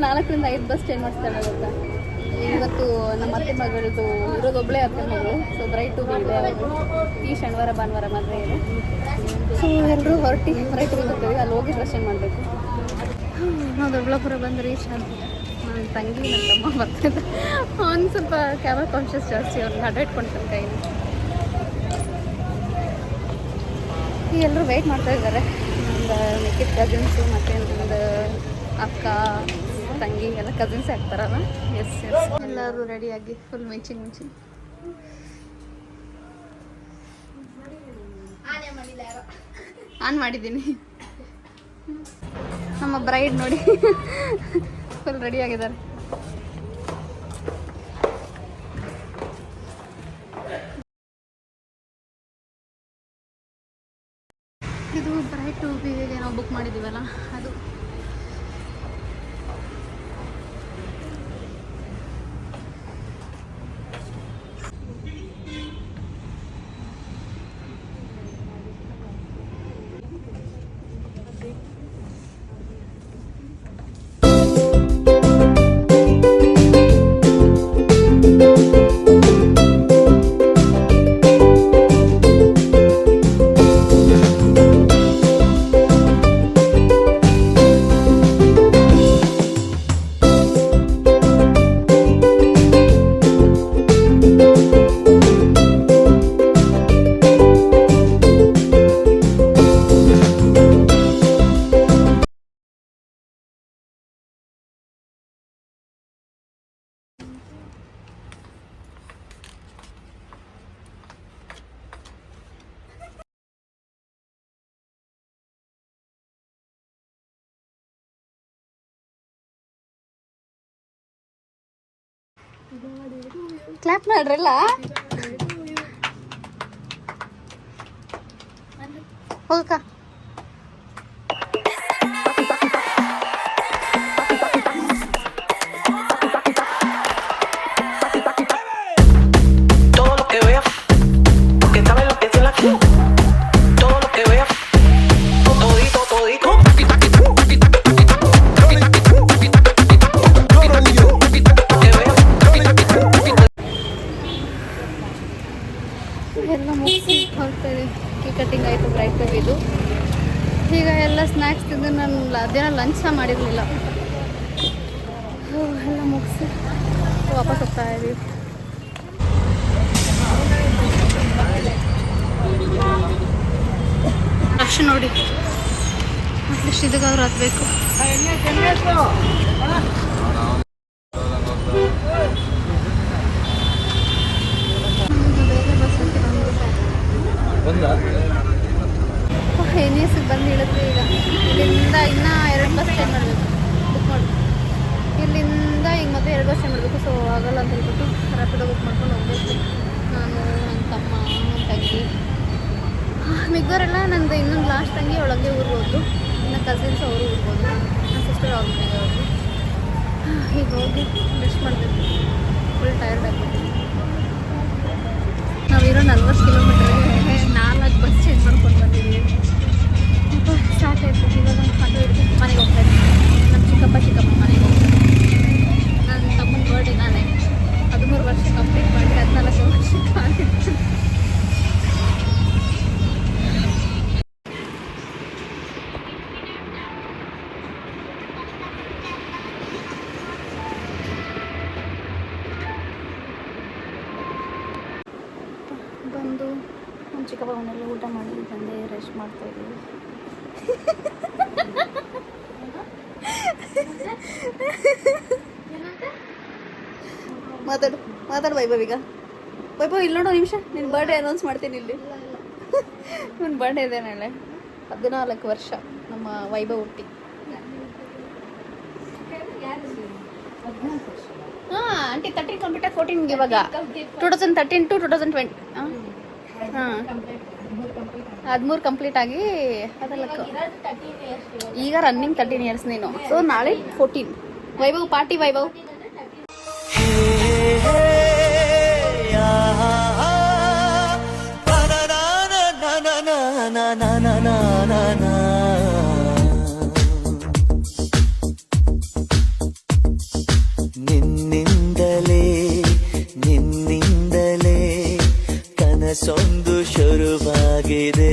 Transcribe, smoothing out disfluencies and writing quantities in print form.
4ರಿಂದ 5 bus change ಮಾಡಿಸ್ತಾಳೆ ಗೊತ್ತಾ. ಇವತ್ತು ನಮ್ಮ ಅತ್ತೆ ಮಗಳದು ಇರೋದೊಬ್ಬಳೇ ಅತ್ತೆ ಮಗಳು. ಸೊ ಬ್ರೈಟು ಇದೆ ಅವರು. ಈ ಶನಿವಾರ ಭಾನುವಾರ ಮದುವೆ ಇದೆ. ಸೊ ಎಲ್ಲರೂ ಹೊರಟಿ ಬ್ರೈಟಿಗೆ ಬರ್ತೀವಿ. ಅಲ್ಲಿ ಹೋಗಿ ಡ್ರೆಸ್ ಚೇಂಜ್ ಮಾಡಬೇಕು. ನಾವು ದೊಡ್ಡಬಳ್ಳಾಪುರ ಬಂದರೆ ಶಾಂತಿ. ನನ್ನ ತಂಗಿ ನನ್ನ ತಮ್ಮ ಬರ್ತಿದ್ದೆ. ಅವ್ನು ಸ್ವಲ್ಪ ಕ್ಯಾಮರಾ ಕಾನ್ಷಿಯಸ್ ಜಾಸ್ತಿ. ಅವ್ರಿಗೆ ಅಡ್ಡ ಇಟ್ಕೊಳ್ತಾನೆ ಕೈಲಿ. ಈಗ ಎಲ್ಲರೂ ವೆಯ್ಟ್ ಮಾಡ್ತಾ ಇದ್ದಾರೆ. ನಮ್ಮದು ಮಿಕ್ಕಿದ ಕಸಿನ್ಸು ಮತ್ತು ನಮ್ಮದು ಅಕ್ಕ ತಂಗಿ ಎಲ್ಲ ಕಸಿನ್ಸೇ ಆಗ್ತಾರಲ್ಲ. ಎಸ್ ಎಲ್ಲರೂ ರೆಡಿಯಾಗಿ ಫುಲ್ ಮಿಂಚಿಂಗ್ ಆನ್ ಮಾಡಿದ್ದೀನಿ. ನಮ್ಮ ಬ್ರೈಡ್ ನೋಡಿ ಫುಲ್ ರೆಡಿ ಆಗಿದ್ದಾರೆ. ಇದು ಬ್ರೈಡ್ ಟು ಬಿಗೆ ನಾವು ಬುಕ್ ಮಾಡಿದ್ದೀವಲ್ಲ ಅದು. ಕ್ಲಾಪ್ ಮಾಡ್ರಲ್ಲ. ಹೋಗಕ್ಕ. ಎಲ್ಲ ಮುಗಿಸಿ ಹೊರಡ್ತೀವಿ. ಕೇಕ್ ಕಟ್ಟಿಂಗ್ ಆಯಿತು ಬ್ರೈಟ್ ಬೇಬಿದು. ಈಗ ಎಲ್ಲ ಸ್ನ್ಯಾಕ್ಸ್ ತಿಂದು ನಾನು ಅದೇನೋ ಲಂಚ್ ಸಹ ಮಾಡಿರಲಿಲ್ಲ. ಎಲ್ಲ ಮುಗಿಸಿ ವಾಪಸ್ ಹೋಗ್ತಾ ಇದ್ದೀವಿ. ರಶ್ ನೋಡಿ, ಅಟ್ಲೀಸ್ಟ್ ಇದಕ್ಕಾದ್ರೂ ಹತ್ಬೇಕು. ಎನ್ಎಸ್ಗೆ ಬಂದು ಇಳಿದ್ವಿ. ಈಗ ಇಲ್ಲಿಂದ ಇನ್ನೂ 2 ಬಸ್ ಚೇಂಜ್ ಮಾಡಬೇಕು. ಬುಕ್ ಮಾಡಿ ಇಲ್ಲಿಂದ ಈಗ ಮತ್ತೆ 2 ಬಸ್ ಚೇಂಜ್ ಮಾಡಬೇಕು. ಸೊ ಆಗಲ್ಲ ಅಂತ ಹೇಳ್ಬಿಟ್ಟು ರ್ಯಾಪಿಡೋ ಬುಕ್ ಮಾಡ್ಕೊಂಡು ಹೋಗ್ಬೇಕು. ನಾನು, ನನ್ನ ತಮ್ಮ, ನನ್ನ ತಂಗಿ, ಮಿಗ್ದವರೆಲ್ಲ ನಂದು ಇನ್ನೊಂದು ಲಾಸ್ಟ್ ತಂಗಿ ಒಳಗೆ ಊರಿಗೆ ಹೋದ್ರು. ಇನ್ನು ಕಸಿನ್ಸ್ ಅವರು ಊರಿಗೆ ಹೋದ್ರು. ನನ್ನ ಸಿಸ್ಟರ್ ಅವ್ರ ಮನೆಗೆ ಹೋದ್ರು. ಈಗ ಹೋಗಿ ರೆಸ್ಟ್ ಮಾಡಬೇಕು. ಫುಲ್ ಟಯರ್ಡ್ ಆಗಿಬಿಟ್ಟು ನಾವಿರೋ 40 ಕಿಲೋಮೀಟರ್ಗೆ 4 ಬಸ್ ಚೇಂಜ್ ಮಾಡ್ಕೊಂಡು ಬಂದಿದ್ದೀವಿ. ಸ್ಟಾರ್ಟ್ ಆಯಿತು. ಇವಾಗ ಆಟೋ ಹಿಡಿದು ಮನೆಗೆ ಹೋಗ್ತಾ ಇದ್ದೀನಿ. ನಮ್ಮ ಚಿಕ್ಕಪ್ಪ ಮನೆಗೆ ಹೋಗ್ತಾರೆ. ನನ್ನ ತಮ್ಮನ ಬರ್ಡೇ ನಾನೇ 13 ವರ್ಷ ಕಂಪ್ಲೀಟ್ ಮಾಡಿ 14 ವರ್ಷ ಕಾಲಿಟ್ಟು. ಬಂದು ನಮ್ಮ ಚಿಕ್ಕಪ್ಪ ಮನೆಯಲ್ಲಿ ಊಟ ಮಾಡಿ ಬಂದೆ. ರೆಸ್ಟ್ ಮಾಡ್ತಾಯಿದ್ದೀವಿ. ಮಾತಾಡು ವೈಭವ್. ಈಗ ವೈಭವ್ ಇಲ್ಲಿ ನೋಡೋ ನಿಮಿಷ, ನಿನ್ನ ಬರ್ಡೇ ಅನೌನ್ಸ್ ಮಾಡ್ತೀನಿ. ಇಲ್ಲಿ ನನ್ನ ಬರ್ಡೇ ಇದೆ ನಾಳೆ. 14 ವರ್ಷ ನಮ್ಮ ವೈಭವ್ ಹುಟ್ಟಿ. ಹಾಂ ಆಂಟಿ 13 ಕಂಪ್ಲೀಟ್ 14 ಇವಾಗ 2013 to 2020. ಹಾಂ 13 ಕಂಪ್ಲೀಟ್ ಆಗಿ ಅದೆಲ್ಲ ಈಗ ರನ್ನಿಂಗ್ 13 ಇಯರ್ಸ್ ನೀನು. ಸೊ ನಾಳೆ 14. ವೈಭವ್ ಪಾರ್ಟಿ. ವೈಭವ್ ಇದೆ